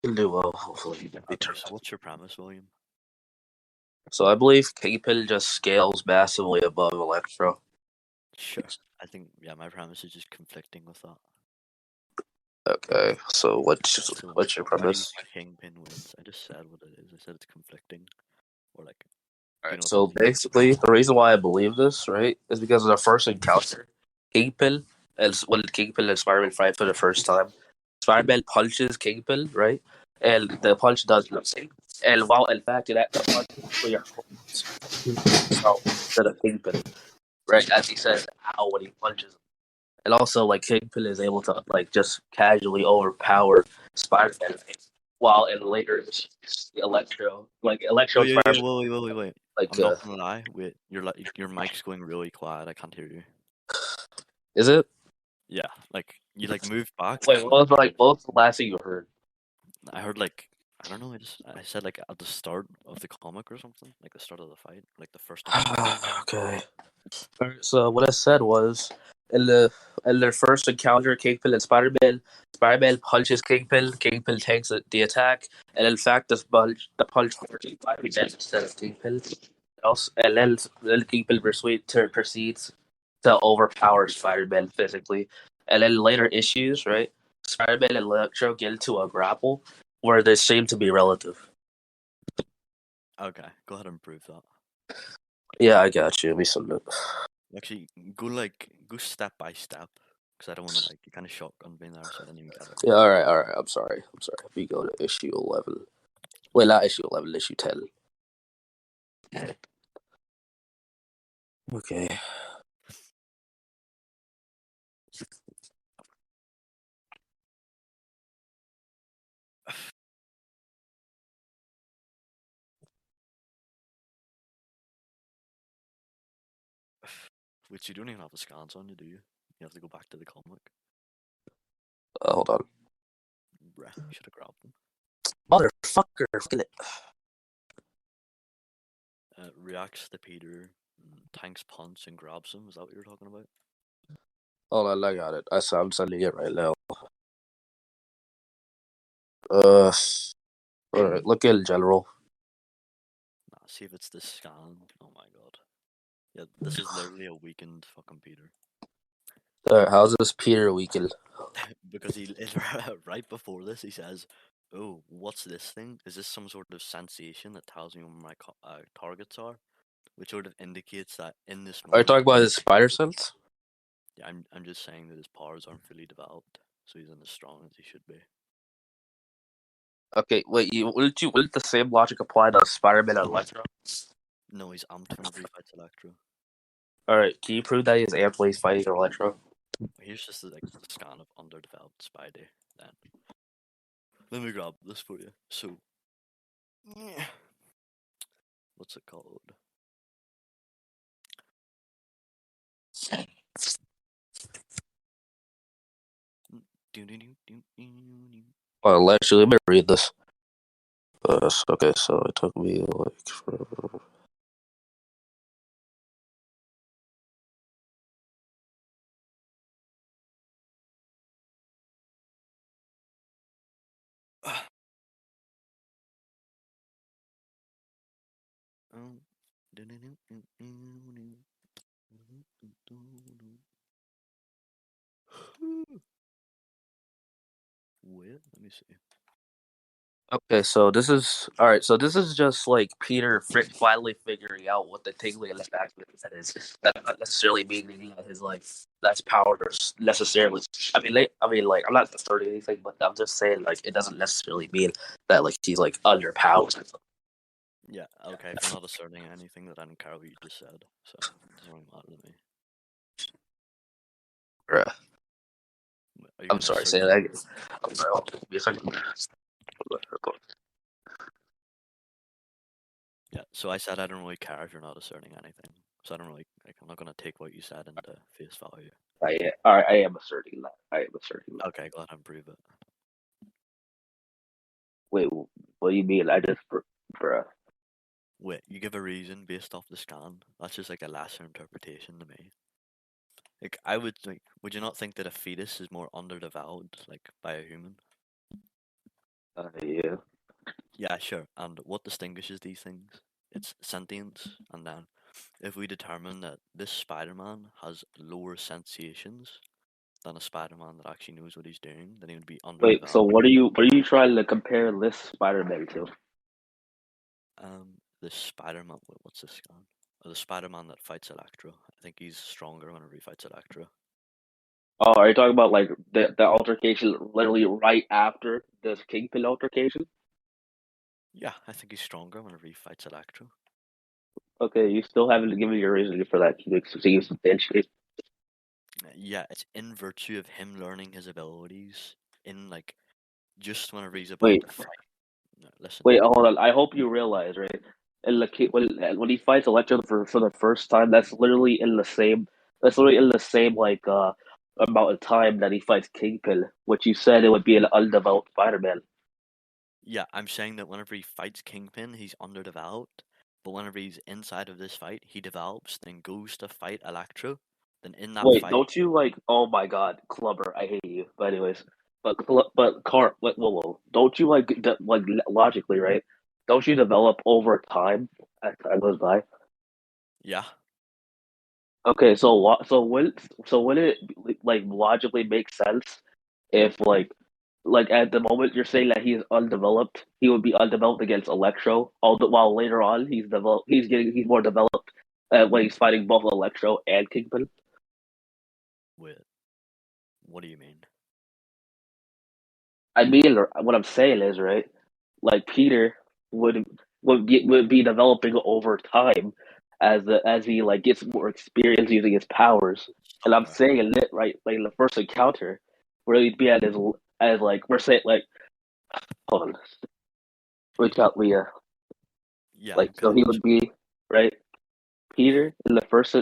He'll do well, hopefully. Okay, so what's your premise, William? So I believe Kingpin just scales massively above Electro. Sure. I think, yeah, my premise is just conflicting with that. Okay, so what's So what's your how do you premise? think Kingpin wins? I just said what it is. I said it's conflicting. Or like, do you Alright, know what that so means? basically, the reason why I believe this, right, is because of the first encounter. Kingpin, as when Kingpin and Spider-Man fight for the first time, Spider-Man punches Kingpin, right, and the punch does nothing. And while in fact that the punch actually hurts himself instead of Kingpin, right, as he says, "Ow" when he punches. And also, like Kingpin is able to like just casually overpower Spider-Man, while in later Electro and Spider-Man, Wait. like I'm not gonna lie. Wait, your mic's going really quiet. I can't hear you. is it? Yeah, like you like move back. Wait, what was the last thing you heard? I heard like I don't know. I said like at the start of the comic or something, like the start of the fight, like the first encounter. Okay. Alright, so what I said was in their first encounter, Kingpin and Spider-Man punches Kingpin. Kingpin takes the attack, and in fact, the punch hurts Spider-Man instead of Kingpin. Else, and then Kingpin proceeds to overpower Spider-Man physically, and then later issues, right? Spider-Man and Electro get into a grapple where they seem to be relative. Okay, go ahead and prove that. Yeah, I got you. Let me submit. Actually, go step by step, because I don't want to like you kind of shotgun being there, so I didn't even get it. Yeah, all right. I'm sorry. We go to issue 11. Wait, not issue 11, issue 10. Okay. Which you don't even have the scans on you, do you? You have to go back to the comic. Hold on. Bruh, you should have grabbed them. Motherfucker. Fucking it. Reacts to Peter, tanks punch and grabs him. Is that what you're talking about? Hold on, I got it. I'm sending it right now. Alright, look in general. Nah, see if it's this scan. Oh my god. Yeah, this is literally a weakened fucking Peter. How's this Peter weakened? Because he right before this he says, "Oh, what's this thing? Is this some sort of sensation that tells me where my targets are?" Which sort of indicates that in this Are you moment, talking about his spider sense? yeah, I'm just saying that his powers aren't fully developed, so he's not as strong as he should be. Okay, wait, wouldn't the same logic apply to Spider-Man and Electro? No, he's amped whenever he fights Electro. Alright, can you prove that he's amped when he's fighting Electro? Here's just like the scan of underdeveloped Spidey. Then let me grab this for you. So, what's it called? Actually, let me read this. Okay, so it took me like forever. Wait, let me see. Okay, so this is all right. So this is just like Peter finally figuring out what the tingling effect that is. That not necessarily meaning that his like that's power necessarily. Like I'm not asserting anything, but I'm just saying like it doesn't necessarily mean that like he's like underpowered. Yeah, okay, if you're not asserting anything, that I don't care what you just said, so it doesn't really matter to me. Bruh. Are you I'm gonna sorry, assert say that something? again. I'm sorry. Hold on, give me a second. Yeah, so I said I don't really care if you're not asserting anything. So I don't really, like, I'm not gonna take what you said into face value. I am asserting that. I am asserting that. Okay, go ahead and prove it. Wait, what do you mean? Bruh. Wait, you give a reason based off the scan. That's just like a lesser interpretation to me. Like, would you not think that a fetus is more underdeveloped, like, by a human? Yeah. Yeah, sure. And what distinguishes these things? It's sentience. And then, if we determine that this Spider-Man has lower sensations than a Spider-Man that actually knows what he's doing, then he would be Wait, so underdeveloped. what are you trying to compare this Spider-Man to? The Spider-Man. What's this guy? The Spider-Man that fights Electro. I think he's stronger whenever he fights Electro. Oh, are you talking about like the altercation literally right after the Kingpin altercation? Yeah, I think he's stronger whenever he fights Electro. Okay, you still haven't given me your reason for that. Can you substantiate? Yeah, it's in virtue of him learning his abilities in like just whenever he's about Wait, to fight. No, listen. wait, hold on. I hope you realize, right? When he fights Electro for the first time, that's literally in the same. That's literally in the same amount of time that he fights Kingpin, which you said it would be an undeveloped Spider-Man. Yeah, I'm saying that whenever he fights Kingpin, he's underdeveloped. But whenever he's inside of this fight, he develops, then goes to fight Electro. Then in that Wait, fight, don't you like? Oh my God, Clubber, I hate you. But anyways, but Car, whoa, don't you logically, right? Don't you develop over time as time goes by? yeah, Okay, so would it like logically make sense if like at the moment you're saying that he is undeveloped, he would be undeveloped against Electro, while later on he's more developed when he's fighting both Electro and Kingpin. wait, what do you mean? I mean, what I'm saying is, right, like Peter would would be developing over time as he like gets more experience using his powers. And I'm Stronger. saying in it right, like in the first encounter, where he'd be at his as like we're saying like hold on, we got Leah Yeah, like so go. he would be right Peter in the first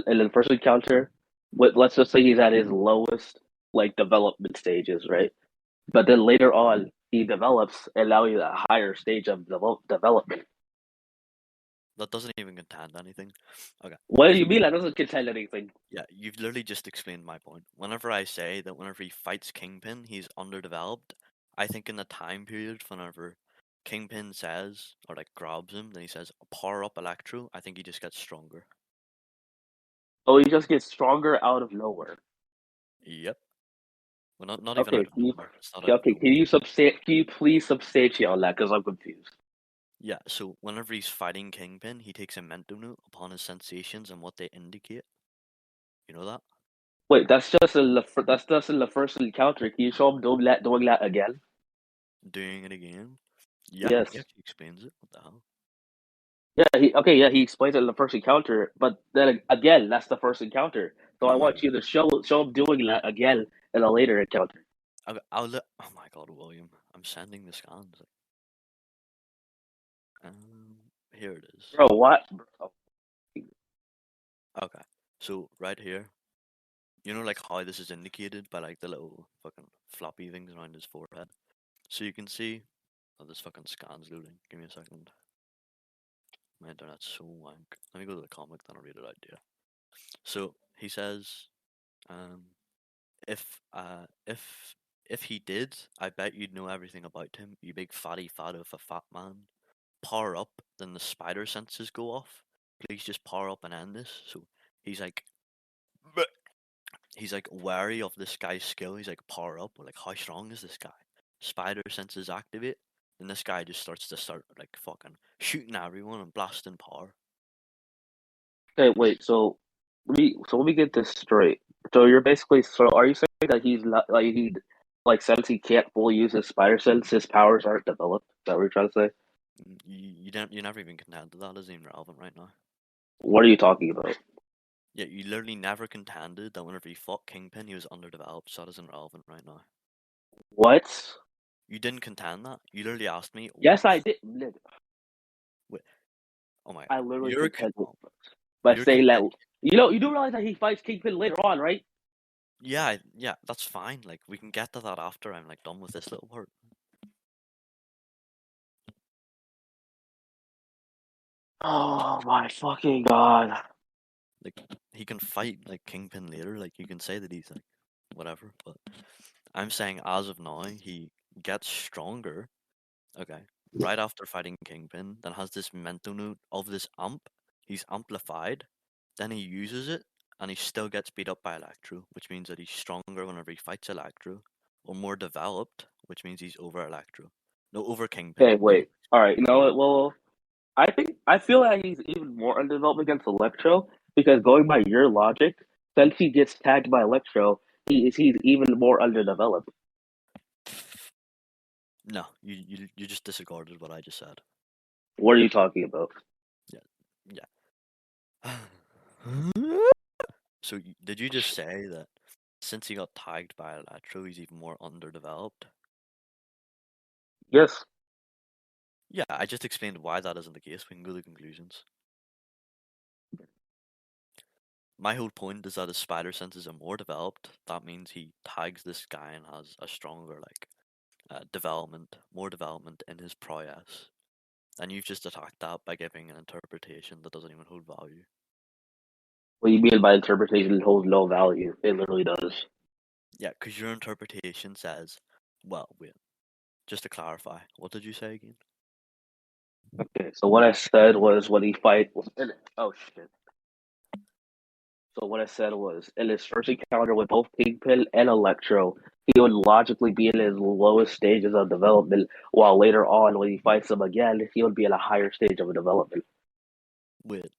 encounter. Let's just say he's at his lowest like development stages, right? But then later on, he develops, allowing a higher stage of development. That doesn't even contend anything. Okay, What do you so mean? That doesn't contend anything. yeah, you've literally just explained my point. Whenever I say that whenever he fights Kingpin, he's underdeveloped, I think in the time period whenever Kingpin says or like grabs him, then he says power up Electro, I think he just gets stronger. Oh, he just gets stronger out of nowhere. Yep. Well, not even Okay, out of nowhere. It's not out of okay, nowhere. can you please substantiate on that? Because I'm confused. Yeah, so whenever he's fighting Kingpin, he takes a mental note upon his sensations and what they indicate. You know that? Wait, that's just in the first encounter. Can you show him doing that again? Doing it again. Yeah, he Yes. actually explains it. What the hell? Yeah, he explains it in the first encounter, but then again, that's the first encounter. So I No, want you to show him doing that again in a later encounter. I'll let. Oh my God, William! I'm sending the scans. Here it is. Bro, what? Bro, Okay, so right here, you know, like how this is indicated by like the little fucking floppy things around his forehead. So you can see. Oh, this fucking scan's loading. Give me a second. My internet's so wank. Let me go to the comic, then I'll read it out to you. So he says, um, if uh if if he did, I bet you'd know everything about him. You big fatty fat of a fat man. Power up, then the spider senses go off. Please just power up and end this. So he's like, "Bleh." He's like wary of this guy's skill. He's like, power up. We're like, how strong is this guy? Spider senses activate. And this guy just start like fucking shooting everyone and blasting power. okay, wait. So let me get this straight. So are you saying that he's not since he can't fully use his spider sense, his powers aren't developed? Is that what you're trying to say? You don't you never even contended that isn't even relevant right now. What are you talking about? Yeah, you literally never contended that whenever he fought Kingpin, he was underdeveloped, so that isn't relevant right now. What? You didn't contend that. You literally asked me, Yes, I did. Nigga, wait, oh my god, I literally contended by you're saying that. content. You do realize that he fights Kingpin later on, right? Yeah, yeah, that's fine. Like we can get to that after I'm like done with this little part. Oh my fucking god. Like he can fight like Kingpin later. Like you can say that he's like whatever, but I'm saying as of now he gets stronger Okay. Right after fighting Kingpin, then has this mental note of this amp. He's amplified. Then he uses it, and he still gets beat up by Electro, which means that he's stronger whenever he fights Electro, or more developed, which means he's over Electro. No, over Kingpin. Okay, wait. All right. You know what? Well, I feel that he's even more undeveloped against Electro because going by your logic, since he gets tagged by Electro, he's even more underdeveloped. No, you just disregarded what I just said. What are you talking about? Yeah. So did you just say that since he got tagged by Electro, he's even more underdeveloped? Yes. Yeah, I just explained why that isn't the case. We can go to conclusions. My whole point is that his spider senses are more developed. That means he tags this guy and has a stronger more development in his prowess. And you've just attacked that by giving an interpretation that doesn't even hold value. What you mean by interpretation holds no value? It literally does. Yeah, because your interpretation says, well, wait, just to clarify, what did you say again? Okay, so what I said was when he fight was in it. Oh shit. So what I said was in his first encounter with both Kingpin and Electro, he would logically be in his lowest stages of development, while later on when he fights them again, he would be in a higher stage of development. Wait,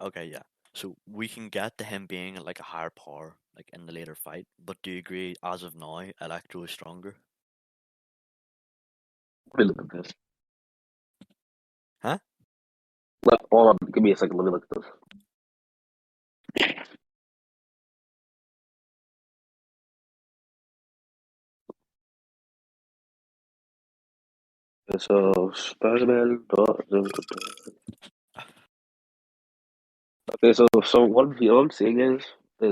okay, yeah. So we can get to him being like a higher power, like in the later fight, but do you agree as of now, Electro is stronger? Let me look at this. Huh? Hold on, give me a second. Let me look at this. Okay, so Spider-Man doesn't compare. Okay, so what I'm seeing is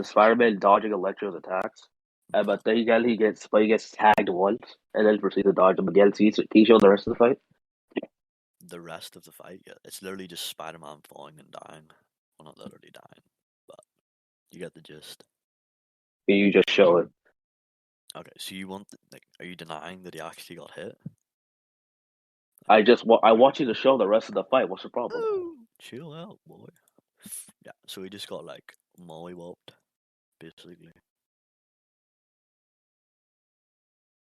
Spider-Man dodging Electro's attacks, but then again he gets tagged once and then proceeds to dodge them again. So can you show the rest of the fight? The rest of the fight, yeah, it's literally just Spider-Man falling and dying. Well, not literally dying, but you get the gist. Can you just show it? Okay, so you want are you denying that he actually got hit? I want you to show the rest of the fight. What's the problem? Oh, chill out, boy. Yeah, so he just got like mollywopped, basically.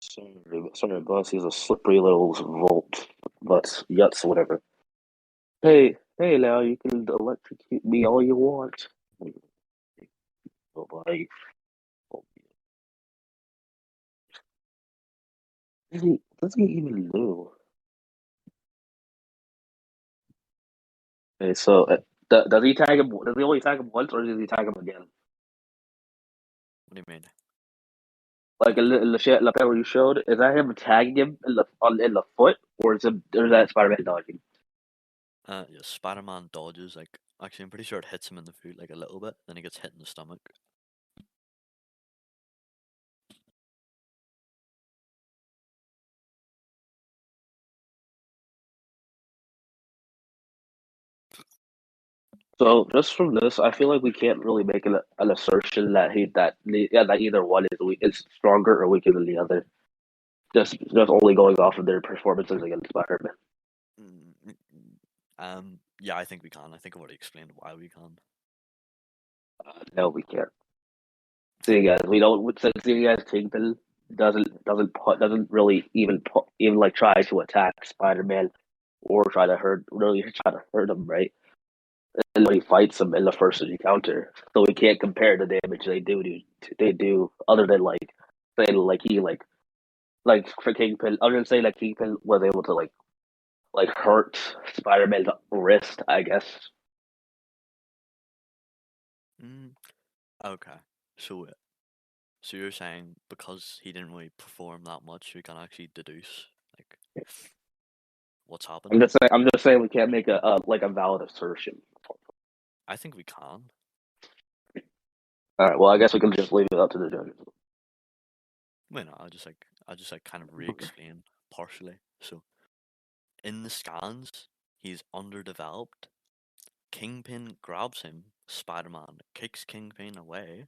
Sorry, boss. He's a slippery little volt, but yuts, whatever. Hey, now you can electrocute me all you want. Nobody. Does he even do? Okay, so does he tag him? Does he only tag him once, or does he tag him again? What do you mean? Like in the shit, the panel you showed, is that him tagging him in the foot, or is that Spider-Man dodging? Yeah, Spider-Man dodges, like, actually, I'm pretty sure it hits him in the foot, like, a little bit, then he gets hit in the stomach. So just from this, I feel like we can't really make an assertion that either one is stronger or weaker than the other. Just only going off of their performances against Spider-Man. Mm, mm, yeah, I think we can. I think I've already explained why we can. No, we can't. Seeing as we don't, seeing as Kingpin doesn't really even like try to attack Spider-Man or try to hurt him, right? And when he fights him in the first encounter, so we can't compare the damage they do other than like saying like for Kingpin. I'm gonna say like Kingpin was able to hurt Spider-Man's wrist, I guess. Mm, okay, so so you're saying because he didn't really perform that much, we can actually deduce like what's happened? I'm just saying we can't make a valid assertion. I think we can. All right, well, I guess we can just leave it up to the judges. Well, no, I just like kind of re-explain partially. So in the scans, he's underdeveloped. Kingpin grabs him. Spider-Man kicks Kingpin away.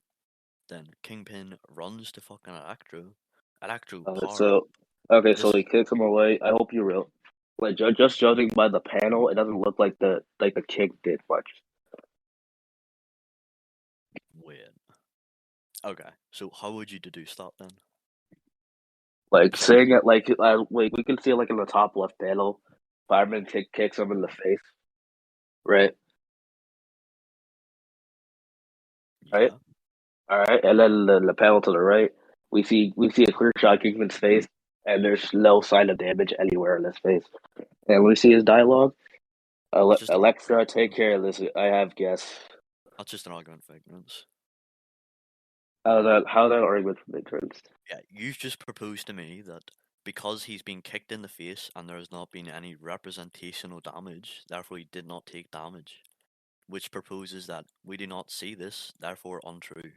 Then Kingpin runs to fucking Electro. Electro Uh, power so up. Okay, so This he kicks him away. I hope you're real. Like just judging by the panel, it doesn't look like the kick did much. weird. Okay, so how would you deduce that then? Like From saying it like we can see it like in the top left panel, Fireman kicks him in the face, right? Right? yeah, All right, and then the panel to the right, we see a clear shot Kingpin's face, and there's no sign of damage anywhere in his face. And we see his dialogue. that's just an Electra, argument. take care of this. I have guess. That's just an argument for ignorance. How that argument makes sense? Yeah, you've just proposed to me that because he's been kicked in the face and there has not been any representational damage, therefore he did not take damage, which proposes that we do not see this, therefore untrue.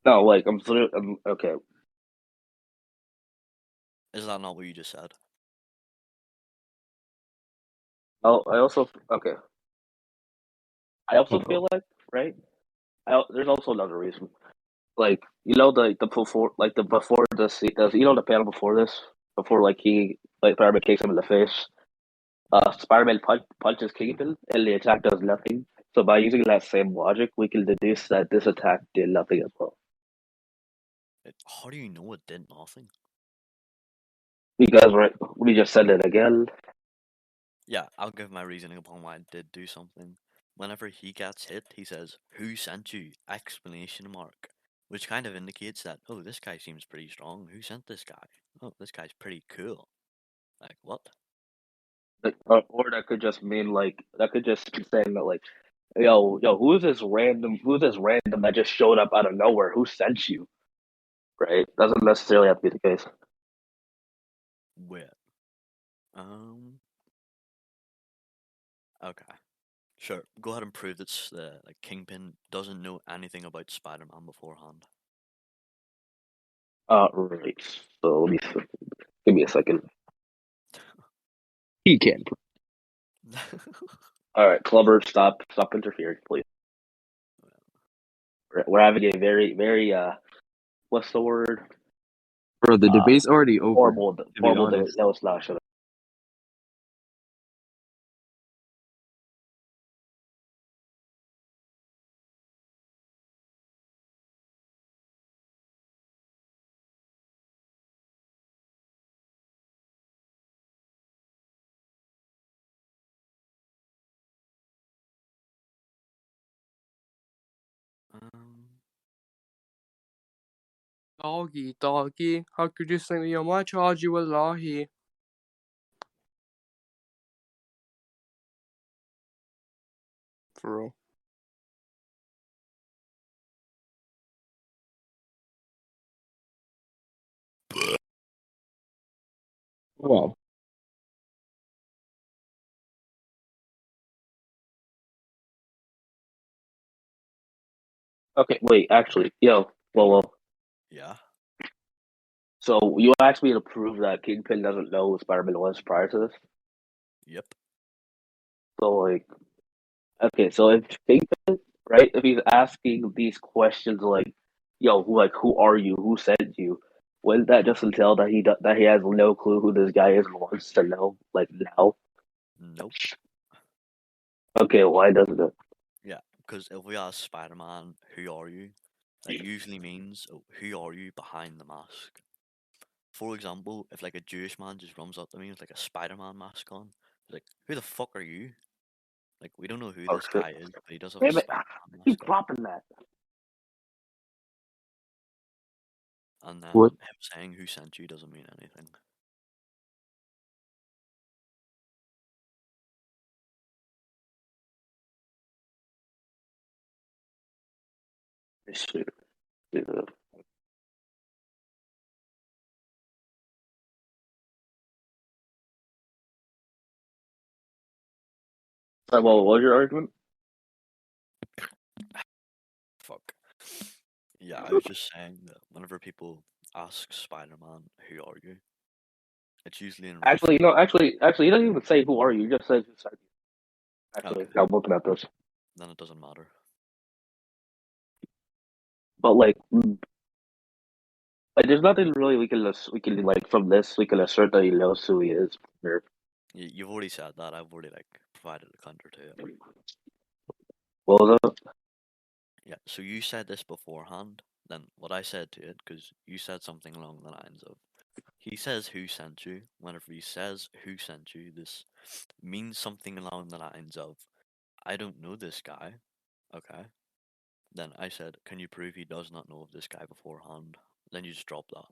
No, like okay. Is that not what you just said? Oh, I also okay. I also Uh-oh. feel like right. There's also another reason. Like the before the before the panel before this before like he like Spider-Man kicks him in the face. Spider-Man punches Kingpin and the attack does nothing. So by using that same logic, we can deduce that this attack did nothing as well. How do you know it did nothing? Because right, we just said it again. Yeah, I'll give my reasoning upon why it did do something. Whenever he gets hit, he says, "Who sent you?" Exclamation mark. Which kind of indicates that, oh, this guy seems pretty strong. Who sent this guy? Oh, this guy's pretty cool. Like, what? Or that could just mean like that could just be saying that like, yo, who's this random that just showed up out of nowhere? Who sent you? Right? Doesn't necessarily have to be the case. Wait. Okay. Sure. Go ahead and prove that like Kingpin doesn't know anything about Spider-Man beforehand. Right. So give me a second. He can. All right, Clubber, stop interfering, please. We're having a very what's the word? Bro, the debate's already over, Horrible to be horrible debate. honest. No, it's not. Shut up. um, Doggy, how could you say you're my charge, you wallahi? For real. Well, Okay, wait. Actually, well. yeah. So you asked me to prove that Kingpin doesn't know who Spider-Man was prior to this. Yep. So like, okay, so if Kingpin, right, if he's asking these questions like, who are you? Who sent you? Wouldn't that just entail that that he has no clue who this guy is and wants to know like now? Nope. Okay, why doesn't it? Yeah, because if we ask Spider-Man, "Who are you?" that usually means, "Oh, who are you behind the mask?" For example, if like a Jewish man just runs up to me with like a Spider-Man mask on, he's like, "Who the fuck are you?" Like, we don't know who Oh this shit! guy is, but he does have a Damn it! Spider-Man Keep mask on. dropping that. And then what? him saying "Who sent you?" doesn't mean anything. Shit. So, well, what was your argument? Fuck. Yeah, I was just saying that whenever people ask Spider-Man, "Who are you?" it's usually in Actually, reference. he doesn't even say who are you. He just says who sent you. Actually, Okay, I'm looking at this, then it doesn't matter. but like, Like, there's nothing really we can like from this we can assert that he knows who he is. Or, You've already said that. I've already like provided a counter to it. what was that? Yeah. So you said this beforehand. Then what I said to it, because you said something along the lines of, he says who sent you. Whenever he says who sent you, this means something along the lines of, I don't know this guy. Okay. Then I said, can you prove he does not know of this guy beforehand? Then you just drop that.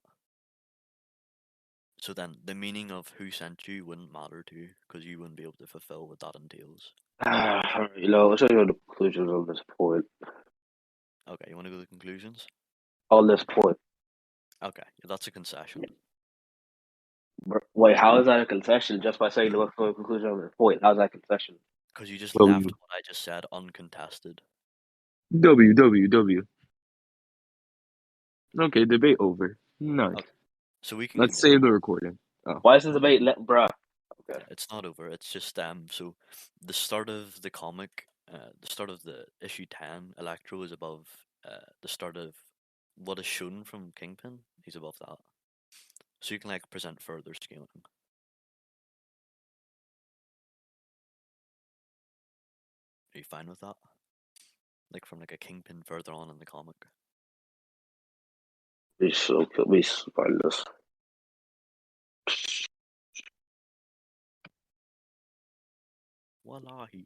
So then the meaning of who sent you wouldn't matter to you because you wouldn't be able to fulfill what that entails. You know, let's show you the conclusions on this point. Okay, you want to go to the conclusions? On this point. Okay, yeah, that's a concession. Wait, how is that a concession? Just by saying the conclusion on this point, how's that a concession? Because you just W. left what I just said uncontested. W. Okay, debate over. Nice. Okay. So we can Let's continue. save the recording. Oh. Why is this debate, bruh? Okay. Yeah, it's not over. It's just so the start of the comic, the start of the issue 10, Electro is above the start of what is shown from Kingpin. He's above that. So you can like present further scaling. Are you fine with that? Like from like a Kingpin further on in the comic. We find this. Wallahi.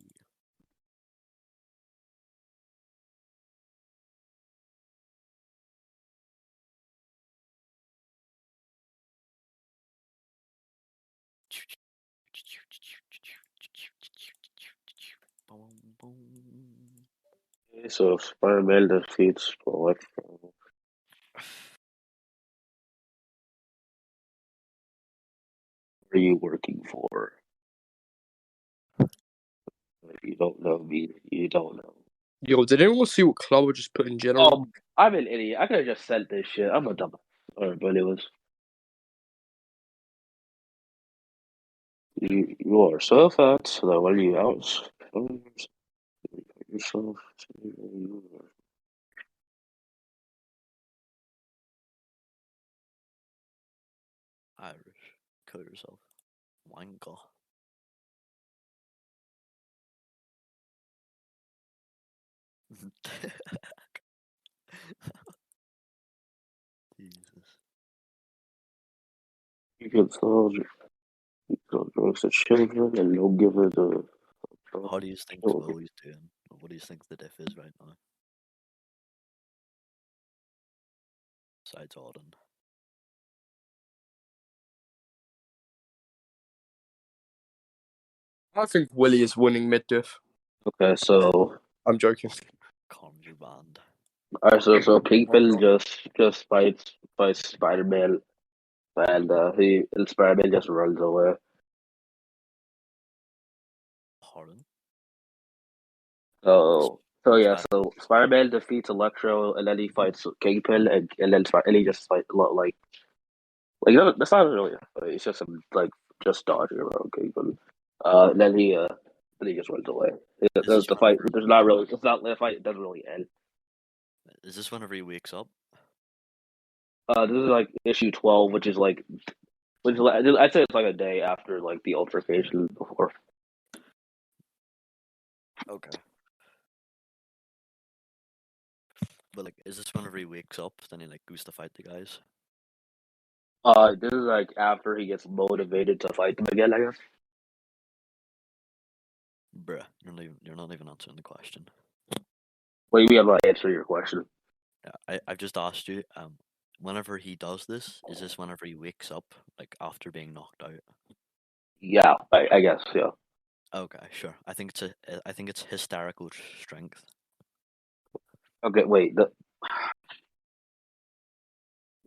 Okay, so Spider-Man defeats Electro. What are you working for? If you don't know me, you don't know. Yo, did anyone see what Clover just put in general? Oh, I'm an idiot. I could have just sent this shit. I'm a dumb. Alright, but anyways. You are so fat that when you out yourself, Irish. Kill yourself. Wanker. Jesus. you can tell drugs to children and don't give it the. How do you think Willy's doing? What do you think the diff is right now? Besides Auden. I think Willy is winning mid-diff. Okay, so I'm joking. Calms your band. alright, so Kingpin just fights Spider-Man, and Spider-Man just runs away. Pardon? So yeah, Spider- so Spider-Man defeats Electro, and then he fights Kingpin, and then he just fights a lot that's not really a fight. It's just some just dodging around Kingpin. Then he just runs away. Is this The fight, whenever, there's not really, it's not the fight doesn't really end. is this whenever he wakes up? This is like issue 12, which is like I'd say it's like a day after like the altercation before. Okay. But like, is this whenever he wakes up, then he like goes to fight the guys? This is like after he gets motivated to fight them again, I guess. Bruh, you're not even answering the question. Well, you have not answer your question. Yeah, I've just asked you, whenever he does this, is this whenever he wakes up, like after being knocked out? Yeah, I guess, yeah. Okay, sure. I think it's hysterical strength. Okay, wait.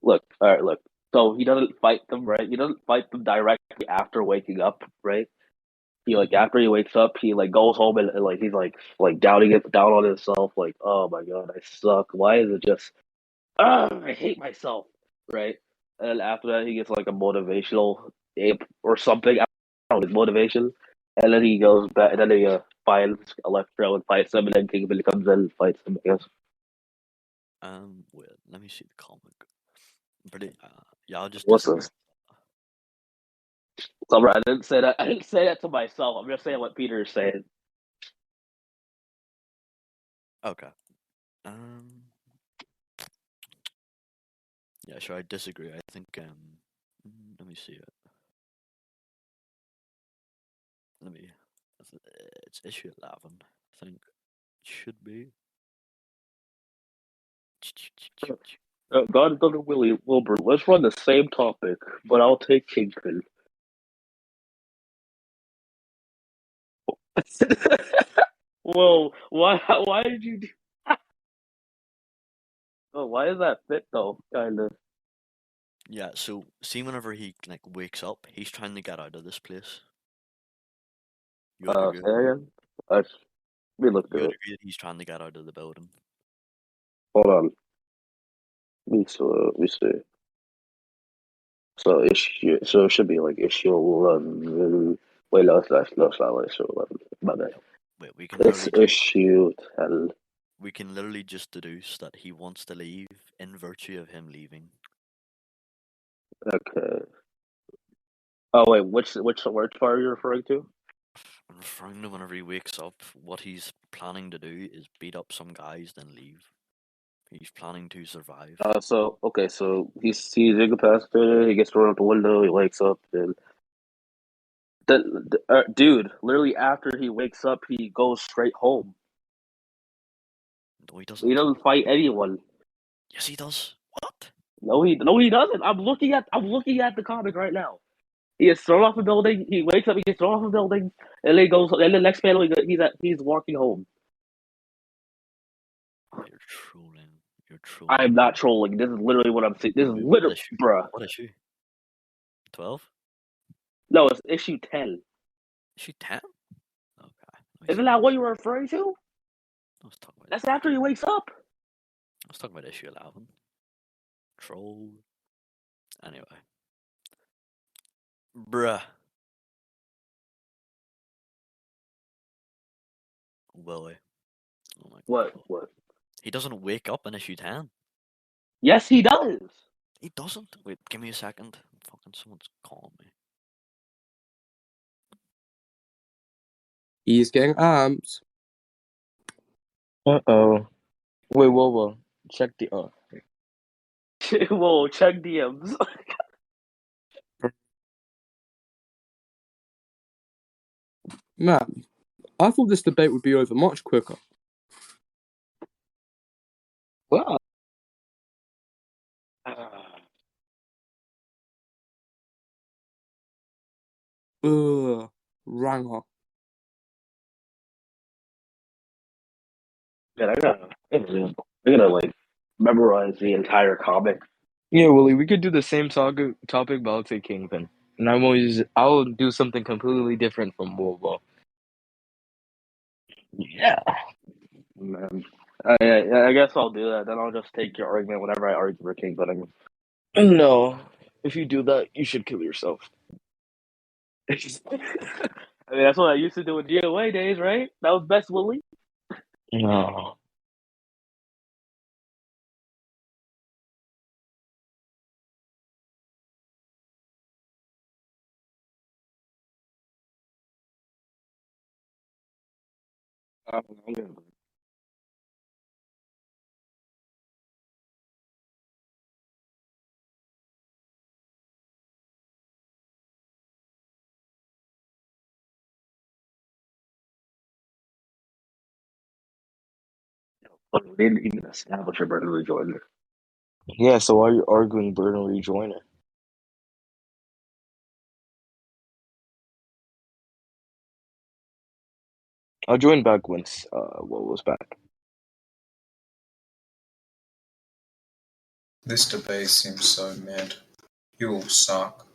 Look, all right, look. So he doesn't fight them, right? He doesn't fight them directly after waking up, right? He like after he wakes up, he like goes home and like he's like down on himself, like, oh my god, I suck. Why is it just I hate myself, right? And then after that, he gets like a motivational ape or something. I don't know his motivation, and then he goes back, and then he finds Electro and fights him, and then Kingpin comes in and fights him. I guess. Wait, let me see the comic. Pretty. Yeah, I'll just What's disagree. this? So, I didn't say that. I didn't say that to myself. I'm just saying what Peter is saying. Okay. Yeah, sure. I disagree. I think. Let me see it. Let me. It's issue 11. I think it should be. God, Dr. Willy Wilbur, let's run the same topic, but I'll take Kingpin. Whoa, why? Why did you do? Oh, why does that fit though? Kind of. Yeah. So see, whenever he like wakes up, he's trying to get out of this place. You would agree. Say again. Let me look You through would it. agree that he's trying to get out of the building. Hold on. Let me see. So issue. So it should be like issue 11. Wait, no, it's not issue 11. My bad. Wait, we can It's literally issue 10. we can literally just deduce that he wants to leave in virtue of him leaving. Okay. Oh wait, which part are you referring to? I'm referring to whenever he wakes up, what he's planning to do is beat up some guys, then leave. He's planning to survive. So he's incapacitated. He gets thrown out the window. He wakes up, and dude, literally after he wakes up, he goes straight home. No, he He doesn't. doesn't fight anyone. Yes, he does. What? No, he doesn't. I'm looking at the comic right now. He gets thrown off a building. He wakes up. He gets thrown off a building, and then he goes. And the next panel, he's walking home. You're trolling. You're I'm trolling. not trolling. This is literally what I'm saying. This is What literally, issue? bruh. What issue? 12? No, it's issue 10. Issue 10? Okay. Isn't that what you were referring to? Let's talk about That's after he wakes up. Let's talk about issue 11. Troll. Anyway. Bruh. Willy. Oh my What? god. What? He doesn't wake up in issue 10. Yes, he does. He doesn't. Wait, give me a second. Fucking someone's calling me. He's getting amped. Uh-oh. Wait, whoa. Check the Whoa, check DMs. Man, I thought this debate would be over much quicker. Well, Ugh, Ranger. Man, I gotta like memorize the entire comic. yeah, Willie, we could do the same topic, but I'll take Kingpin. And I'll do something completely different from Wowo. Yeah, man. I guess I'll do that. Then I'll just take your argument whenever I argue for King. But No. If you do that, you should kill yourself. I mean, that's what I used to do in GOA days, right? That was best Willy. No. But we didn't even establish a Brendan rejoinder. Yeah, so why are you arguing Burden Rejoiner? I'll join back once Wowo's back. This debate seems so mad. You all suck.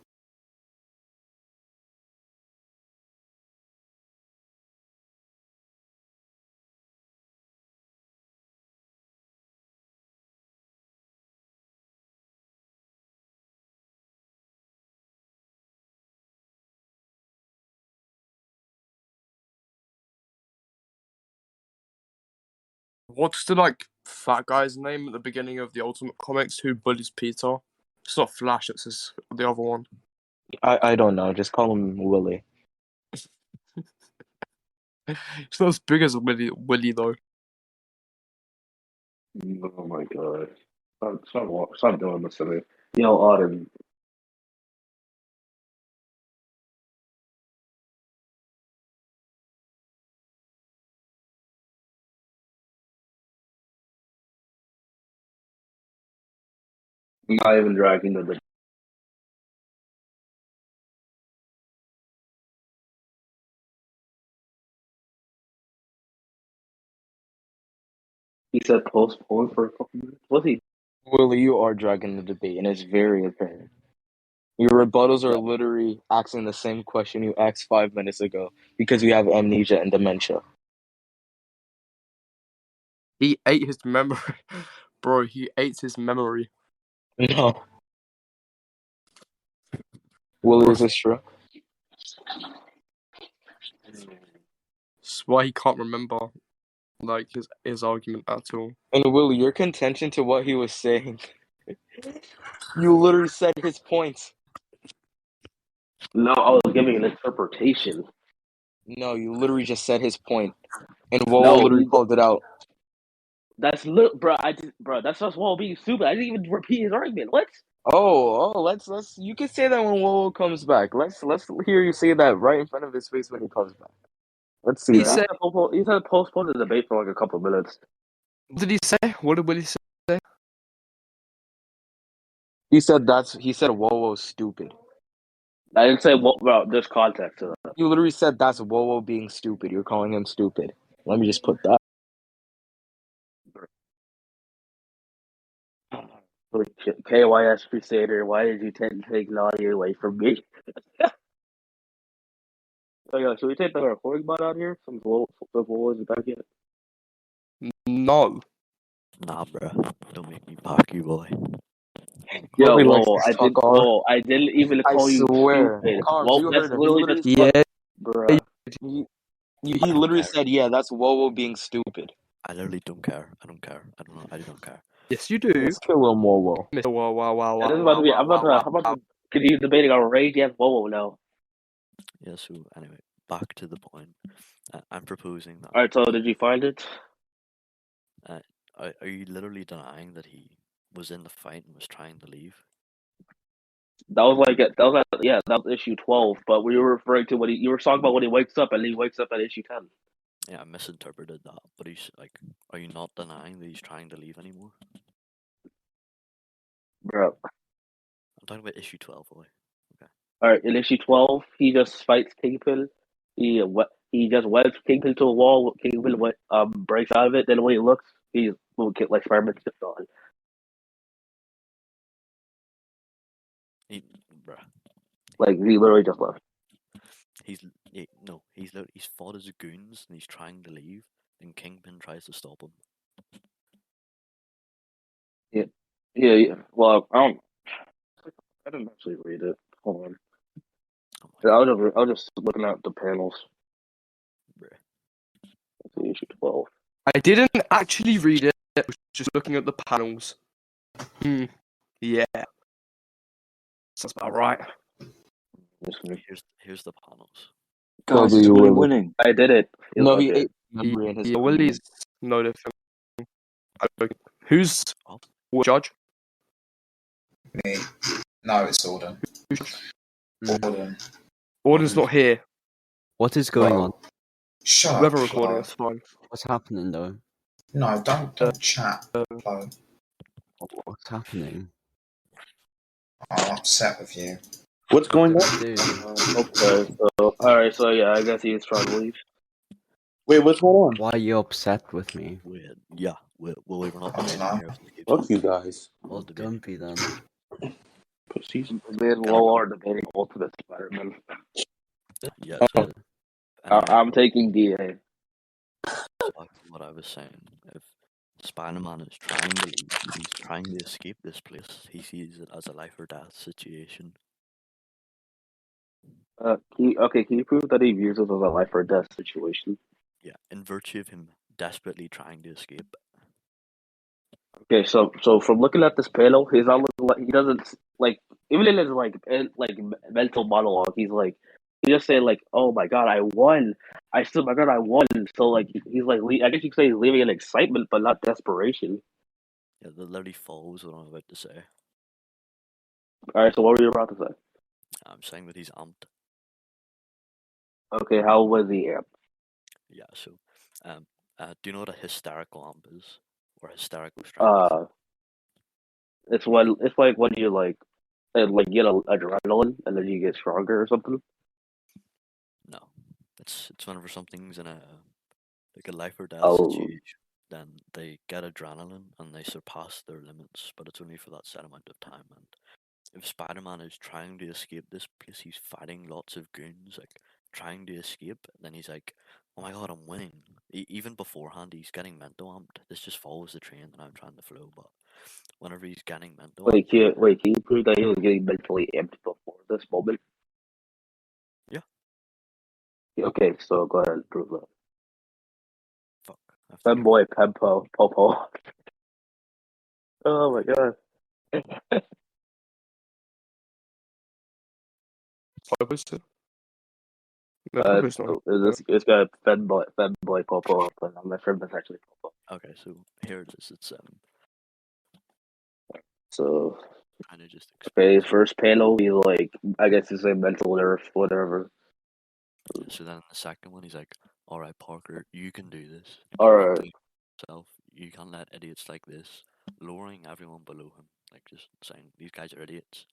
What's the fat guy's name at the beginning of the Ultimate Comics who bullies Peter? It's not Flash. It's the other one. I don't know. Just call him Willy. It's not as big as Willy though. Oh my god. Stop doing this to me. Yo, Auden. I'm not even dragging the. He said postpone for a couple minutes. Was he? Willy, you are dragging the debate, and it's very apparent. Your rebuttals are literally asking the same question you asked 5 minutes ago because you have amnesia and dementia. He ate his memory, bro. He ate his memory. No. Willy, is this true? That's why he can't remember, like his argument at all. And Willy, your contention to what he was saying, you literally said his points. No, I was giving an interpretation. No, you literally just said his point, and Wowo No, literally called it out. That's bro. That's just Wall being stupid. I didn't even repeat his argument. What? Let's. You can say that when Wowo comes back. Let's hear you say that right in front of his face when he comes back. Let's see He that. said- He said postpone the debate for like a couple of minutes. What did he say? What did Willy say? He said Wowo's stupid. I didn't say what. Bro, there's context to that. You literally said that's Wowo being stupid. You're calling him stupid. Let me just put that. KYS Crusader, why did you take technology away from me? So yeah, should we take the recording bot out here since Wowo is back yet? No. Nah, bruh. Don't make me park you, boy. Yo, Willy likes Wowo, to talk all. I didn't even I call you swear. stupid. Carms, Well, you that's heard him. He literally literally just Yeah. bruh. He literally said, "Yeah, that's Wowo being stupid." I literally don't care. I don't care. I don't know. I don't care. Yes, you do. Let's kill him, Wowo. Mr. Wow. This is about to be. I'm about to continue debating on Rage against Wowo now. Yeah, so anyway, back to the point. I'm proposing that. All right, so did you find it? Are you literally denying that he was in the fight and was trying to leave? That was issue 12. But we were referring to what you were talking about when he wakes up, and he wakes up at issue 10. Yeah, I misinterpreted that. But he's like, are you not denying that he's trying to leave anymore? Bro. I'm talking about issue 12, boy. Okay. All right, in issue 12, he just fights Kingpin. He just weds Kingpin to a wall. Kingpin breaks out of it. Then when he looks, he's little kid like Spider-Man stepped on. Bruh. Like he literally just left. He's fought his goons and he's trying to leave, and Kingpin tries to stop him. Yeah. Well, I didn't actually read it. Hold on. I was just looking at the panels. Bruh. Let's see, issue 12. I didn't actually read it. I was just looking at the panels. Yeah. Sounds about right. Here's the panels. Guys, it's Willy winning. I did it. No, he ate memory in his. Yeah, Willy's no different. Who's judge? Me. No, it's Auden. Auden. Orden's not here. What is going on? Shut up. Whoever recording Flo. is fine. What's happening though? No, don't chat. Flo. What's happening? I'm upset with you. What's going on? Okay, so alright, so yeah, I guess he's trying to leave. Wait, what's going on? Why are you upset with me? We're not I don't know. here. Fuck you guys. Well, don't be then. Pussies. Me and Wowo are debating Ultimate Spider-Man. Yeah, So, I'm taking DA. Back to what I was saying. If Spider-Man is trying to leave, he's trying to escape this place. He sees it as a life or death situation. Can you prove that he views it as a life or death situation? Yeah, in virtue of him desperately trying to escape. Okay, so from looking at this panel, he's not looking like he doesn't like even in his mental monologue, he just saying like, "Oh my god, I won! I stood my ground, I won!" So like he's like, I guess you could say he's leaving in excitement, but not desperation. Yeah, that literally follows what I'm about to say. All right, so what were you about to say? I'm saying that he's amped. Okay, how was he amped? Yeah, so, do you know what a hysterical amp is? Or hysterical strength? It's like when you like get adrenaline and then you get stronger or something. No. It's whenever something's in a life or death Oh, situation, then they get adrenaline and they surpass their limits, but it's only for that set amount of time. And if Spider-Man is trying to escape this place, he's fighting lots of goons, like trying to escape, then he's like, "Oh my god, I'm winning!" Even beforehand, he's getting mental amped. This just follows the train that I'm trying to flow. But whenever he's getting mental amped, can you prove that he was getting mentally amped before this moment? yeah, Okay, so go ahead and prove that. fuck, I have to get Femboy Pempo Popo. Oh my god. Typos too. No, typos not. It's got Femboy Popo, but I'm not sure if that's actually Popo. Okay, so here it is. It's So kind of just okay, explains. his first panel, he's like, I guess he's a mental nerf, whatever. Yeah, so then in the second one, he's like, "All right, Parker, you can do this. All You're right. mentally yourself. You can't let idiots like this, lowering everyone below him, like just saying these guys are idiots.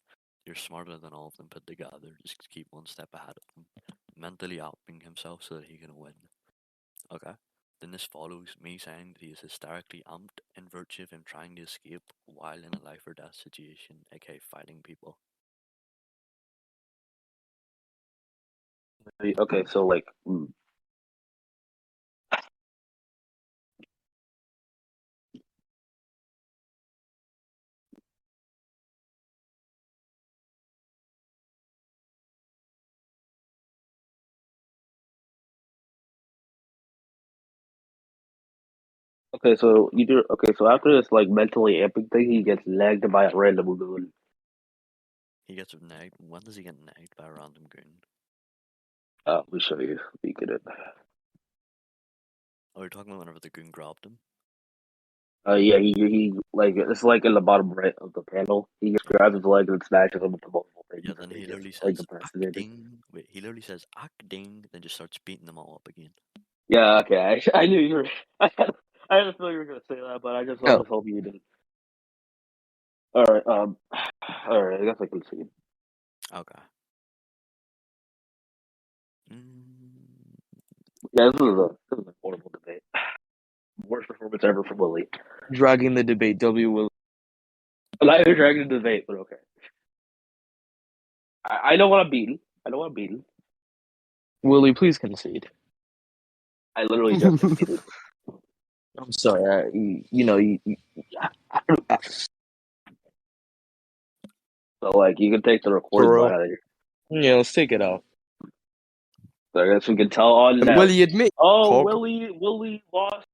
You're smarter than all of them put together. Just keep one step ahead of them, mentally upping himself so that he can win." Okay. Then this follows me saying that he is hysterically amped in virtue of him trying to escape while in a life or death situation, aka fighting people. Okay, so like, okay, so you do okay. So after this like mentally amping thing, he gets nagged by a random goon. He gets nagged. When does he get nagged by a random goon? Let me show you. Let me get it. Oh, you're talking about whenever the goon grabbed him? Yeah, he like it's like in the bottom right of the panel. He just grabs his leg and smashes him with the multiple things. Yeah, then And he he gets literally like says incapacitated. acting. Wait, he literally says acting, then just starts beating them all up again. Yeah, okay. I knew you were. I had a feeling you were gonna say that, but I No. was hoping you didn't. All right. All right. I guess I can see. Okay. Yeah, this is a horrible debate. Worst performance ever from Willy. Dragging the debate, W. Will. I'm not even dragging the debate, but okay. I know what I'm beating. I know what I'm beating. Willie, please concede. I literally just conceded. I'm sorry. So like, you can take the recording For real. line out of here. Yeah, let's take it out. So I guess we can tell on And that. will he admit? Oh, Cog? Willy lost